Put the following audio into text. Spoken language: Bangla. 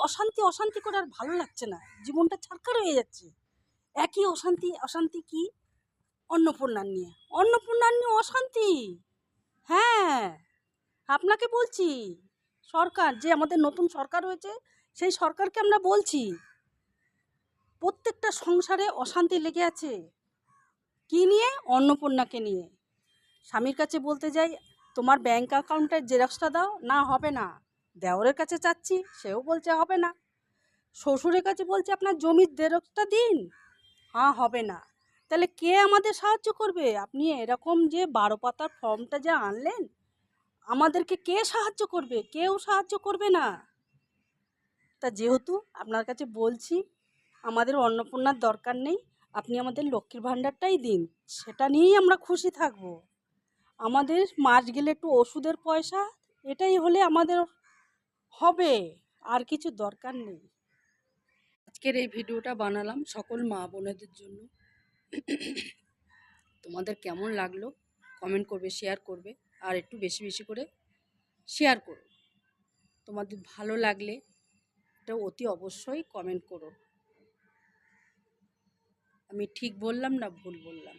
অশান্তি অশান্তি করে আর ভালো লাগছে না, জীবনটা ছারখার হয়ে যাচ্ছে। একই অশান্তি অশান্তি কি অন্নপূর্ণা নিয়ে অশান্তি। হ্যাঁ, আপনাকে বলছি, সরকার যে আমাদের নতুন সরকার হয়েছে সেই সরকারকে আমরা বলছি, প্রত্যেকটা সংসারে অশান্তি লেগে আছে। কি নিয়ে? অন্নপূর্ণাকে নিয়ে। স্বামীর কাছে বলতে যাই তোমার ব্যাংক অ্যাকাউন্টের জেরক্সটা দাও, না হবে না। দেওরের কাছে চাচ্ছি, সেও বলছে হবে না। শ্বশুরের কাছে বলছে আপনার জমির জেরক্সটা দিন, হ্যাঁ হবে না। তাহলে কে আমাদের সাহায্য করবে? আপনি এরকম যে 12 পাতার ফর্মটা যে আনলেন, আমাদেরকে কে সাহায্য করবে? কেউ সাহায্য করবে না। তা যেহেতু আপনার কাছে বলছি, আমাদের অন্নপূর্ণার দরকার নেই, আপনি আমাদের লক্ষ্মীর ভাণ্ডারটাই দিন, সেটা নিয়েই আমরা খুশি থাকব। আমাদের মাস গেলে একটু ওষুধের পয়সা, এটাই হলে আমাদের হবে, আর কিছু দরকার নেই। আজকের এই ভিডিওটা বানালাম সকল মা বোনেদের জন্য। তোমাদের কেমন লাগলো কমেন্ট করবে, শেয়ার করবে, আর একটু বেশি বেশি করে শেয়ার করো। তোমাদের ভালো লাগলে এটা অতি অবশ্যই কমেন্ট করো। আমি ঠিক বললাম না ভুল বললাম?